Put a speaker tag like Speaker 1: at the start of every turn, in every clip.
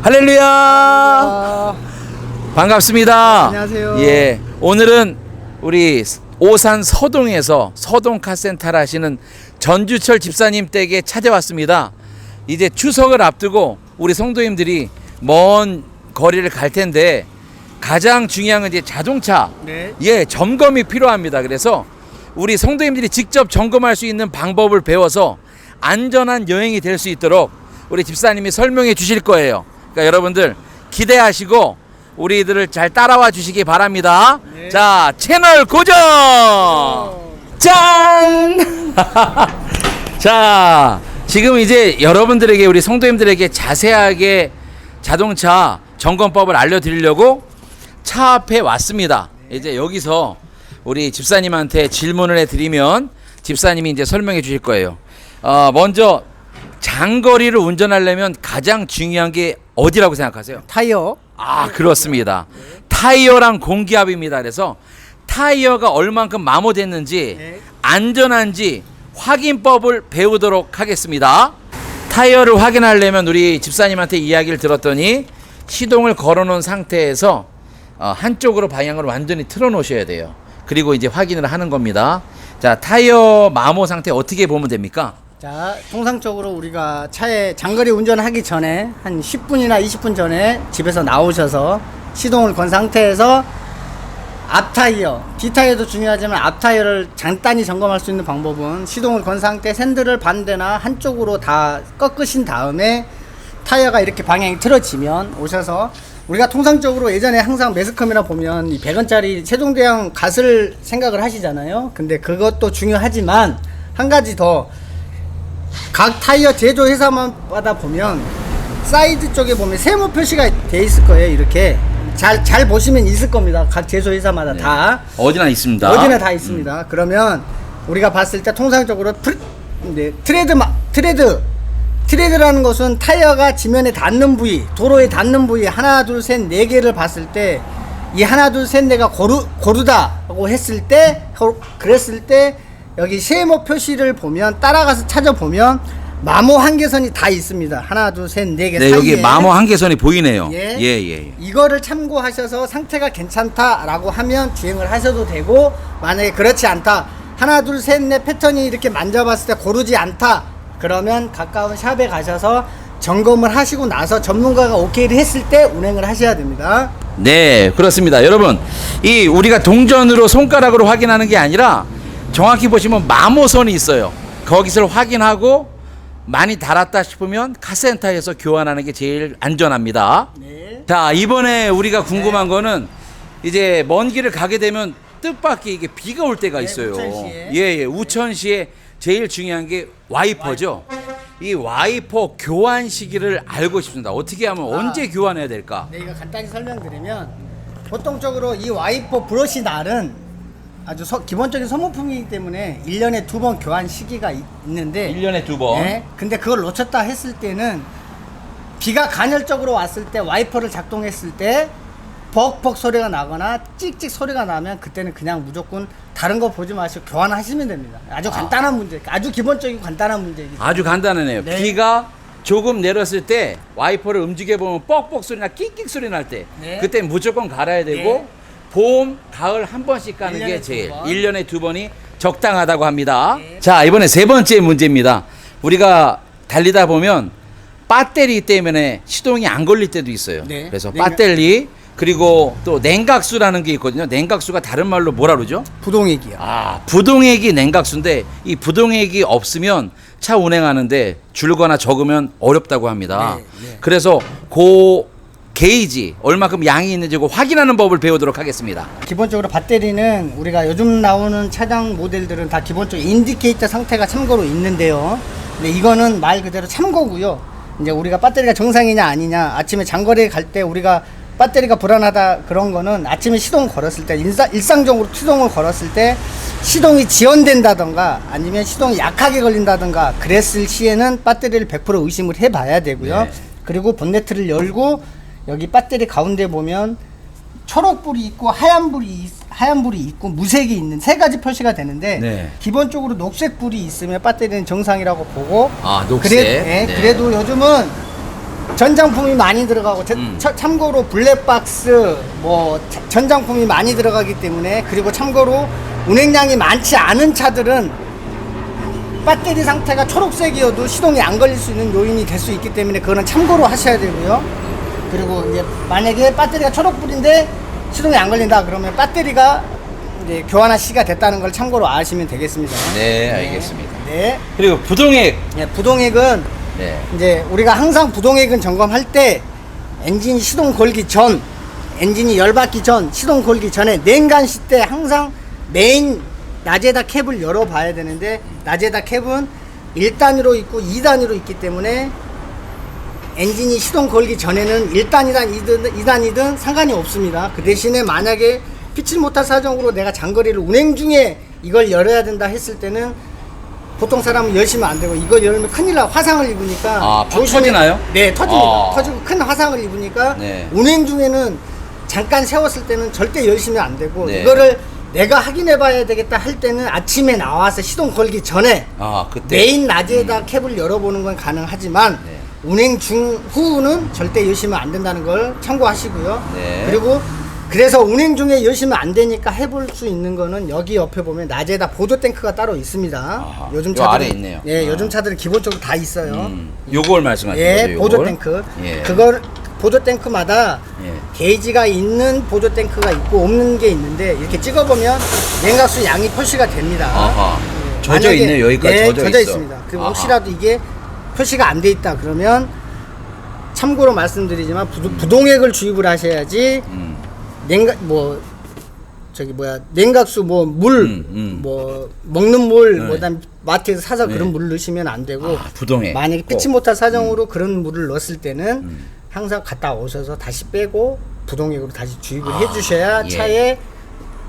Speaker 1: 할렐루야. 반갑습니다.
Speaker 2: 안녕하세요.
Speaker 1: 예, 오늘은 우리 오산 서동에서 서동 카센터를 하시는 전주철 집사님 댁에 찾아왔습니다. 이제 추석을 앞두고 우리 성도님들이 먼 거리를 갈 텐데 가장 중요한 건 이제 자동차
Speaker 2: 네.
Speaker 1: 점검이 필요합니다. 그래서 우리 성도님들이 직접 점검할 수 있는 방법을 배워서 안전한 여행이 될 수 있도록 우리 집사님이 설명해 주실 거예요. 그러니까 여러분들 기대하시고 우리들을 잘 따라와 주시기 바랍니다.
Speaker 2: 네.
Speaker 1: 자, 채널 고정! 짠! 자, 지금 이제 여러분들에게, 우리 성도님들에게 자세하게 자동차 점검법을 알려드리려고 차 앞에 왔습니다. 이제 여기서 우리 집사님한테 질문을 해드리면 집사님이 이제 설명해 주실 거예요. 먼저 장거리를 운전하려면 가장 중요한 게 어디라고 생각하세요?
Speaker 2: 타이어.
Speaker 1: 그렇습니다. 타이어랑 공기압입니다. 그래서 타이어가 얼만큼 마모됐는지
Speaker 2: 네.
Speaker 1: 안전한지 확인법을 배우도록 하겠습니다. 타이어를 확인하려면 우리 집사님한테 이야기를 들었더니 시동을 걸어놓은 상태에서 한쪽으로 방향을 완전히 틀어 놓으셔야 돼요. 그리고 이제 확인을 하는 겁니다. 자, 타이어 마모 상태 어떻게 보면 됩니까?
Speaker 2: 자, 통상적으로 우리가 차에 장거리 운전하기 전에 한 10분이나 20분 전에 집에서 나오셔서 시동을 건 상태에서 앞 타이어, 뒤 타이어도 중요하지만 앞 타이어를 간단히 점검할 수 있는 방법은 시동을 건 상태 핸들을 반대나 한쪽으로 다 꺾으신 다음에 타이어가 이렇게 방향이 틀어지면 오셔서, 우리가 통상적으로 예전에 항상 매스컴이나 보면 이 100원짜리 세종대왕 갓을 생각을 하시잖아요. 근데 그것도 중요하지만 한 가지 더, 각 타이어 제조 회사마다 보면 사이드 쪽에 보면 세모 표시가 돼 있을 거예요. 이렇게 잘 보시면 있을 겁니다. 각 제조 회사마다.
Speaker 1: 네.
Speaker 2: 다
Speaker 1: 어디나 있습니다.
Speaker 2: 어디나 다 있습니다. 그러면 우리가 봤을 때 통상적으로 트레드라는 것은 타이어가 지면에 닿는 부위, 도로에 닿는 부위 하나 둘 셋 네 개를 봤을 때, 이 하나 둘 셋 네가 고르다고 했을 때, 그랬을 때 여기 세모 표시를 보면, 따라가서 찾아보면 마모 한계선이 다 있습니다. 하나 둘 셋 네 개
Speaker 1: 네,
Speaker 2: 사이에.
Speaker 1: 여기 마모 한계선이 보이네요.
Speaker 2: 예.
Speaker 1: 예.
Speaker 2: 이거를 참고하셔서 상태가 괜찮다라고 하면 주행을 하셔도 되고, 만약에 그렇지 않다, 하나 둘 셋 넷 패턴이 이렇게 만져봤을 때 고르지 않다, 그러면 가까운 샵에 가셔서 점검을 하시고 나서 전문가가 오케이를 했을 때 운행을 하셔야 됩니다.
Speaker 1: 네, 그렇습니다. 여러분, 이 우리가 동전으로 손가락으로 확인하는 게 아니라 정확히 보시면 마모선이 있어요. 거기서 확인하고 많이 닳았다 싶으면 카센터에서 교환하는 게 제일 안전합니다.
Speaker 2: 네.
Speaker 1: 자, 이번에 우리가 궁금한 거는 이제 먼 길을 가게 되면 뜻밖의 이게 비가 올 때가
Speaker 2: 네,
Speaker 1: 있어요.
Speaker 2: 우천시에.
Speaker 1: 예, 우천시에 제일 중요한 게 와이퍼죠. 이 와이퍼 교환 시기를 알고 싶습니다. 어떻게 하면 언제 교환해야 될까?
Speaker 2: 네, 이거 간단히 설명드리면, 보통적으로 이 와이퍼 브러시 날은 아주 기본적인 소모품이기 때문에 1년에 2번 교환 시기가 있는데,
Speaker 1: 1년에 2번.
Speaker 2: 네, 근데 그걸 놓쳤다 했을 때는 비가 간헐적으로 왔을 때 와이퍼를 작동했을 때 벅벅 소리가 나거나 찍찍 소리가 나면 그때는 그냥 무조건 다른 거 보지 마시고 교환하시면 됩니다. 아주 간단한 문제, 아주 기본적이고 간단한 문제이기 때문에.
Speaker 1: 아주 간단하네요.
Speaker 2: 네.
Speaker 1: 비가 조금 내렸을 때 와이퍼를 움직여 보면 뻑뻑 소리나 끽끽 소리 날 때,
Speaker 2: 네.
Speaker 1: 그때 무조건 갈아야 되고,
Speaker 2: 네.
Speaker 1: 봄, 가을 한 번씩 가는 게
Speaker 2: 1년에
Speaker 1: 제일
Speaker 2: 2번.
Speaker 1: 1년에 2번이 적당하다고 합니다.
Speaker 2: 네.
Speaker 1: 자, 이번에 세 번째 문제입니다. 우리가 달리다 보면 배터리 때문에 시동이 안 걸릴 때도 있어요.
Speaker 2: 네.
Speaker 1: 그래서
Speaker 2: 냉각-
Speaker 1: 배터리, 그리고 또 냉각수라는 게 있거든요. 냉각수가 다른 말로 뭐라 그러죠?
Speaker 2: 부동액이요.
Speaker 1: 부동액이 냉각수인데 이 부동액이 없으면 차 운행하는데 줄거나 적으면 어렵다고 합니다.
Speaker 2: 네.
Speaker 1: 그래서 그 게이지 얼마큼 양이 있는지 확인하는 법을 배우도록 하겠습니다.
Speaker 2: 기본적으로 배터리는 우리가 요즘 나오는 차량 모델들은 다 기본적으로 인디케이터 상태가 참고로 있는데요. 근데 이거는 말 그대로 참고고요. 이제 우리가 배터리가 정상이냐 아니냐, 아침에 장거리에 갈 때 우리가 배터리가 불안하다 그런 거는 아침에 시동 걸었을 때, 일상적으로 시동을 걸었을 때 시동이 지연된다던가 아니면 시동이 약하게 걸린다던가 그랬을 시에는 배터리를 100% 의심을 해봐야 되고요.
Speaker 1: 네.
Speaker 2: 그리고 본네트를 열고 여기 배터리 가운데 보면 초록불이 있고 하얀 불이 있고 무색이 있는 세 가지 표시가 되는데,
Speaker 1: 네.
Speaker 2: 기본적으로 녹색 불이 있으면 배터리는 정상이라고 보고,
Speaker 1: 녹색.
Speaker 2: 그래도 요즘은 전장품이 많이 들어가고 참고로 블랙박스 뭐 전장품이 많이 들어가기 때문에, 그리고 참고로 운행량이 많지 않은 차들은 배터리 상태가 초록색이어도 시동이 안 걸릴 수 있는 요인이 될 수 있기 때문에 그거는 참고로 하셔야 되고요. 그리고 이제 만약에 배터리가 초록불인데 시동이 안 걸린다 그러면 배터리가 이제 교환할 시기가 됐다는 걸 참고로 아시면 되겠습니다.
Speaker 1: 네, 알겠습니다.
Speaker 2: 네.
Speaker 1: 그리고 부동액.
Speaker 2: 네, 부동액은
Speaker 1: 네.
Speaker 2: 이제 우리가 항상 부동액은 점검할 때 엔진이 시동 걸기 전, 엔진이 열받기 전, 시동 걸기 전에 냉간시 때 항상 메인 낮에다 캡을 열어봐야 되는데, 낮에다 캡은 1단으로 있고 2단으로 있기 때문에 엔진이 시동 걸기 전에는 1단이든 2단이든 상관이 없습니다. 그 대신에 만약에 피치 못할 사정으로 내가 장거리를 운행 중에 이걸 열어야 된다 했을 때는 보통 사람은 열시면 안 되고, 이걸 열면 큰일 나, 화상을 입으니까.
Speaker 1: 아, 팍 터지나요?
Speaker 2: 네, 터집니다.
Speaker 1: 아.
Speaker 2: 터지고 큰 화상을 입으니까
Speaker 1: 네.
Speaker 2: 운행 중에는 잠깐 세웠을 때는 절대 열시면 안 되고,
Speaker 1: 네.
Speaker 2: 이거를 내가 확인해 봐야 되겠다 할 때는 아침에 나와서 시동 걸기 전에
Speaker 1: 그때.
Speaker 2: 메인 낮에다 캡을 열어보는 건 가능하지만
Speaker 1: 네.
Speaker 2: 운행 중 후는 절대 여시면 안 된다는 걸 참고하시고요.
Speaker 1: 네.
Speaker 2: 그리고 그래서 운행 중에 여시면 안 되니까 해볼 수 있는 거는 여기 옆에 보면 낮에다 보조 탱크가 따로 있습니다.
Speaker 1: 아하,
Speaker 2: 요즘
Speaker 1: 요
Speaker 2: 차들
Speaker 1: 아래 있네요.
Speaker 2: 예, 요즘 차들은 기본적으로 다 있어요.
Speaker 1: 요걸 말씀하시는
Speaker 2: 예,
Speaker 1: 거죠?
Speaker 2: 보조
Speaker 1: 요걸?
Speaker 2: 탱크.
Speaker 1: 예.
Speaker 2: 그걸 보조 탱크마다
Speaker 1: 예.
Speaker 2: 게이지가 있는 보조 탱크가 있고 없는 게 있는데, 이렇게 찍어보면 냉각수 양이 표시가 됩니다.
Speaker 1: 아하.
Speaker 2: 예,
Speaker 1: 젖어
Speaker 2: 만약에-
Speaker 1: 있네요. 여기까지
Speaker 2: 예,
Speaker 1: 젖어 있어.
Speaker 2: 있습니다. 그리고
Speaker 1: 아하.
Speaker 2: 혹시라도 이게 표시가 안 돼 있다 그러면 참고로 말씀드리지만 부동액을 주입을 하셔야지. 냉각수 물 먹는 물
Speaker 1: 네.
Speaker 2: 뭐다음 마트에서 사서
Speaker 1: 네.
Speaker 2: 그런 물을 넣으시면 안 되고,
Speaker 1: 부동액.
Speaker 2: 만약에 피치 못할 사정으로 그런 물을 넣었을 때는 항상 갔다 오셔서 다시 빼고 부동액으로 다시 주입을 해주셔야
Speaker 1: 예.
Speaker 2: 차에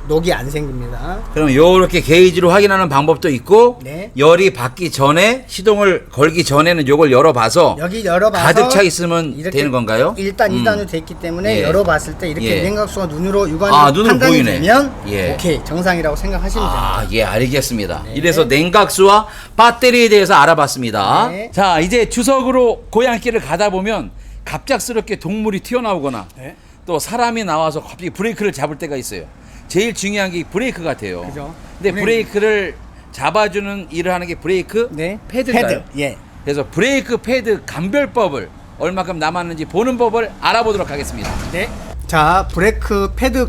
Speaker 2: 녹이 안 생깁니다.
Speaker 1: 그럼 요렇게 게이지로 확인하는 방법도 있고,
Speaker 2: 네.
Speaker 1: 열이 받기 전에 시동을 걸기 전에는 요걸 열어봐서
Speaker 2: 여기 열어봐서
Speaker 1: 가득 차 있으면
Speaker 2: 이렇게
Speaker 1: 되는 건가요?
Speaker 2: 1단, 2단으로 돼 있기 때문에
Speaker 1: 예.
Speaker 2: 열어봤을 때 이렇게
Speaker 1: 예.
Speaker 2: 냉각수가 눈으로 육안으로
Speaker 1: 눈으로
Speaker 2: 판단이
Speaker 1: 보이네.
Speaker 2: 되면
Speaker 1: 예.
Speaker 2: 오케이, 정상이라고 생각하시면 됩니다.
Speaker 1: 예, 알겠습니다.
Speaker 2: 네.
Speaker 1: 이래서 냉각수와 배터리에 대해서 알아봤습니다.
Speaker 2: 네.
Speaker 1: 자, 이제 주석으로 고향길을 가다 보면 갑작스럽게 동물이 튀어나오거나
Speaker 2: 네.
Speaker 1: 또 사람이 나와서 갑자기 브레이크를 잡을 때가 있어요. 제일 중요한 게 브레이크 같아요.
Speaker 2: 그죠.
Speaker 1: 근데 브레이크를 잡아주는 일을 하는 게 브레이크
Speaker 2: 네.
Speaker 1: 패드인가요?
Speaker 2: 패드. 예.
Speaker 1: 그래서 브레이크 패드 감별법을 얼마큼 남았는지 보는 법을 알아보도록 하겠습니다.
Speaker 2: 네. 자, 브레이크 패드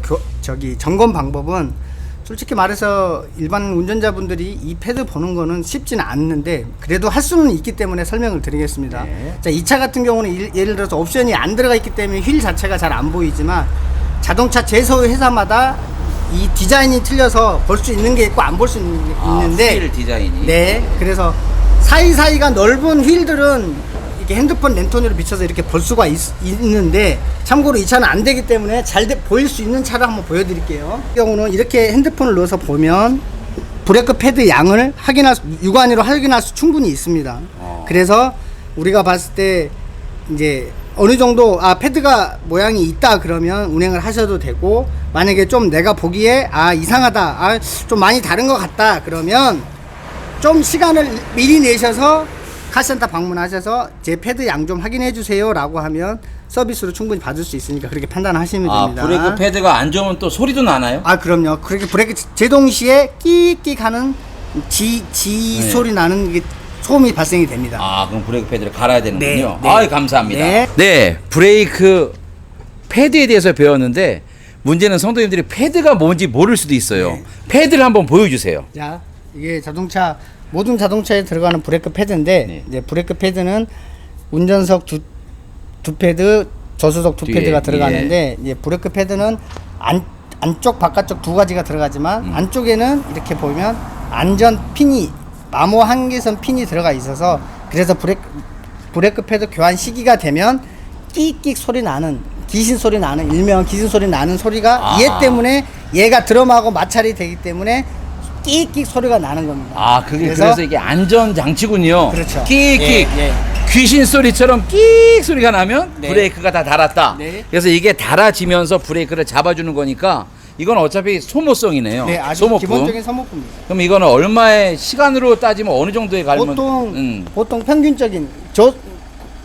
Speaker 2: 점검 방법은 솔직히 말해서 일반 운전자분들이 이 패드 보는 거는 쉽지는 않는데, 그래도 할 수는 있기 때문에 설명을 드리겠습니다.
Speaker 1: 네.
Speaker 2: 자, 이 차 같은 경우는 예를 들어서 옵션이 안 들어가 있기 때문에 휠 자체가 잘 안 보이지만, 자동차 제조 회사마다 이 디자인이 틀려서 볼 수 있는 게 있고 안 볼 수 있는 게 있는데,
Speaker 1: 휠 디자인이.
Speaker 2: 네, 그래서 사이사이가 넓은 휠들은 이렇게 핸드폰 랜턴으로 비춰서 이렇게 볼 수가 있는데, 참고로 이 차는 안 되기 때문에 잘 보일 수 있는 차를 한번 보여드릴게요. 이 경우는 이렇게 핸드폰을 넣어서 보면 브레이크 패드 양을 육안으로 확인할 수 충분히 있습니다. 그래서 우리가 봤을 때 이제 어느 정도 패드가 모양이 있다 그러면 운행을 하셔도 되고, 만약에 좀 내가 보기에 이상하다, 좀 많이 다른 것 같다 그러면 좀 시간을 미리 내셔서 카센터 방문하셔서 제 패드 양 좀 확인해 주세요 라고 하면 서비스로 충분히 받을 수 있으니까 그렇게 판단하시면 됩니다.
Speaker 1: 브레이크 패드가 안 좋으면 또 소리도 나나요?
Speaker 2: 그럼요. 그렇게 브레이크 제동 시에 끼익끼익 하는 지
Speaker 1: 네.
Speaker 2: 소리 나는 게 소음이 발생이 됩니다.
Speaker 1: 그럼 브레이크 패드를 갈아야 되는군요.
Speaker 2: 네, 네.
Speaker 1: 감사합니다.
Speaker 2: 네.
Speaker 1: 네, 브레이크 패드에 대해서 배웠는데 문제는 성도님들이 패드가 뭔지 모를 수도 있어요.
Speaker 2: 네.
Speaker 1: 패드를 한번 보여주세요.
Speaker 2: 자, 이게 모든 자동차에 들어가는 브레이크 패드인데,
Speaker 1: 네.
Speaker 2: 이제 브레이크 패드는 운전석 두 패드, 저수석 두
Speaker 1: 뒤에,
Speaker 2: 패드가 들어가는데, 이제 브레이크 패드는 안쪽 바깥쪽 두 가지가 들어가지만, 안쪽에는 이렇게 보면 안전 핀이 마모 한계선 핀이 들어가 있어서, 그래서 브레이크 패드 교환 시기가 되면 끼익끼익 소리 나는, 기신 소리 나는, 일명 기신 소리 나는 소리가 얘 때문에, 얘가 드럼하고 마찰이 되기 때문에 끼익끼익 소리가 나는 겁니다.
Speaker 1: 그래서 이게 안전 장치군요.
Speaker 2: 그렇죠.
Speaker 1: 끼익끼익.
Speaker 2: 예.
Speaker 1: 귀신 소리처럼 끼익 소리가 나면
Speaker 2: 네.
Speaker 1: 브레이크가 다 달았다.
Speaker 2: 네.
Speaker 1: 그래서 이게 달아지면서 브레이크를 잡아주는 거니까 이건 어차피 소모성이네요.
Speaker 2: 네, 아주
Speaker 1: 소모품.
Speaker 2: 기본적인 소모품입니다.
Speaker 1: 그럼 이거는 얼마의 시간으로 따지면 어느 정도에 갈면
Speaker 2: 보통 평균적인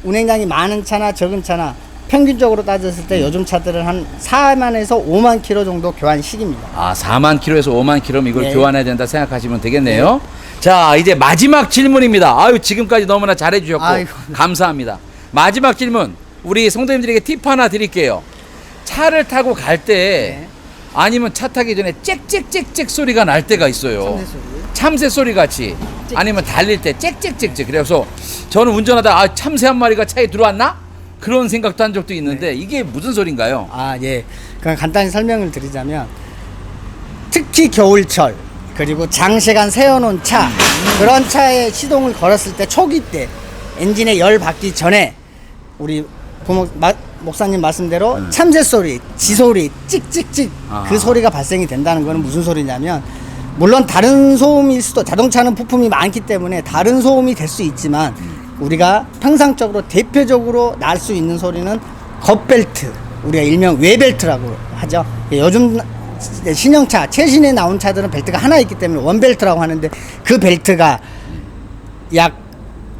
Speaker 2: 운행량이 많은 차나 적은 차나 평균적으로 따졌을 때 요즘 차들은 한 4만에서 5만 킬로 정도 교환 시기입니다.
Speaker 1: 아, 4만 킬로에서 5만 킬로면 이걸
Speaker 2: 네.
Speaker 1: 교환해야 된다 생각하시면 되겠네요. 자, 이제 마지막 질문입니다. 아유, 지금까지 너무나 잘해 주셨고
Speaker 2: 아이고.
Speaker 1: 감사합니다. 마지막 질문. 우리 성도님들에게 팁 하나 드릴게요. 차를 타고 갈 때
Speaker 2: 네.
Speaker 1: 아니면 차 타기 전에 짹짹짹짹 소리가 날 때가 있어요.
Speaker 2: 참새 소리.
Speaker 1: 참새 소리 같이. 아니면 달릴 때 짹짹짹짹. 그래서 저는 운전하다 아, 참새 한 마리가 차에 들어왔나? 그런 생각도 한 적도 있는데 이게 무슨 소린가요?
Speaker 2: 아, 예. 그럼 간단히 설명을 드리자면 특히 겨울철 그리고 장시간 세워놓은 차 그런 차에 시동을 걸었을 때 초기 때 엔진에 열 받기 전에 우리 목사님 말씀대로 참새 소리, 지소리, 찍찍찍
Speaker 1: 아.
Speaker 2: 그 소리가 발생이 된다는 거는 무슨 소리냐면 물론 다른 소음일 수도 자동차는 부품이 많기 때문에 다른 소음이 될 수 있지만 우리가 평상적으로 대표적으로 날 수 있는 소리는 겉벨트 우리가 일명 외벨트라고 하죠. 요즘 신형차 최신에 나온 차들은 벨트가 하나 있기 때문에 원벨트라고 하는데 그 벨트가 약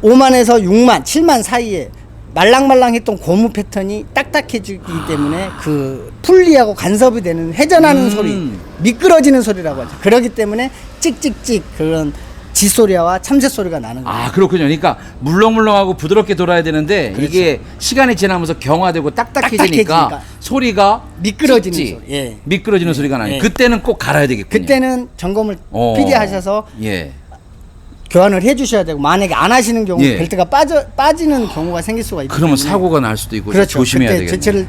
Speaker 2: 5만에서 6만 7만 사이에 말랑말랑했던 고무 패턴이 딱딱해지기 때문에 그 풀리하고 간섭이 되는 회전하는 소리 미끄러지는 소리라고 하죠. 그렇기 때문에 찍찍찍 그런 지소리와 참새 소리가 나는 거예요.
Speaker 1: 아, 그렇군요. 그러니까 물렁물렁하고 부드럽게 돌아야 되는데
Speaker 2: 그렇죠.
Speaker 1: 이게 시간이 지나면서 경화되고 딱딱해지니까
Speaker 2: 딱딱해지니까
Speaker 1: 소리가
Speaker 2: 미끄러지는
Speaker 1: 찍찍,
Speaker 2: 소리. 예.
Speaker 1: 미끄러지는 소리가 나요.
Speaker 2: 예.
Speaker 1: 그때는 꼭 갈아야 되겠군요.
Speaker 2: 그때는 점검을 필히 하셔서
Speaker 1: 예.
Speaker 2: 교환을 해주셔야 되고 만약에 안 하시는 경우
Speaker 1: 예.
Speaker 2: 벨트가 빠지는 경우가 생길 수가 있기
Speaker 1: 그러면
Speaker 2: 때문에
Speaker 1: 사고가 날 수도 있고
Speaker 2: 그렇죠.
Speaker 1: 조심해야
Speaker 2: 그때
Speaker 1: 되겠네요.
Speaker 2: 제체를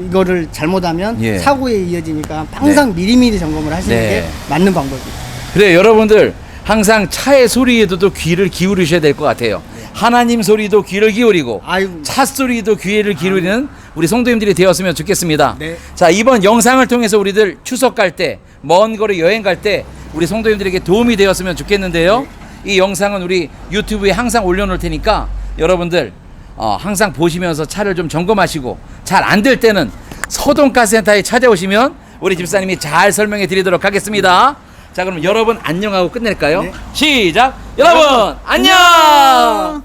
Speaker 2: 이거를 잘못하면
Speaker 1: 예.
Speaker 2: 사고에 이어지니까 항상 미리미리 점검을 하시는
Speaker 1: 네.
Speaker 2: 게 맞는 방법입니다.
Speaker 1: 그래 여러분들 항상 차의 소리에도 또 귀를 기울이셔야 될 것 같아요. 하나님 소리도 귀를 기울이고
Speaker 2: 아이고.
Speaker 1: 차 소리도 귀를 기울이는 우리 성도님들이 되었으면 좋겠습니다.
Speaker 2: 네.
Speaker 1: 자, 이번 영상을 통해서 우리들 추석 갈 때 먼 거리 여행 갈 때 우리 성도님들에게 도움이 되었으면 좋겠는데요. 이 영상은 우리 유튜브에 항상 올려놓을 테니까 여러분들 항상 보시면서 차를 좀 점검하시고 잘 안 될 때는 서동카센터에 찾아오시면 우리 집사님이 잘 설명해 드리도록 하겠습니다. 자, 그럼 여러분 안녕하고 끝낼까요?
Speaker 2: 네.
Speaker 1: 시작! 여러분 안녕!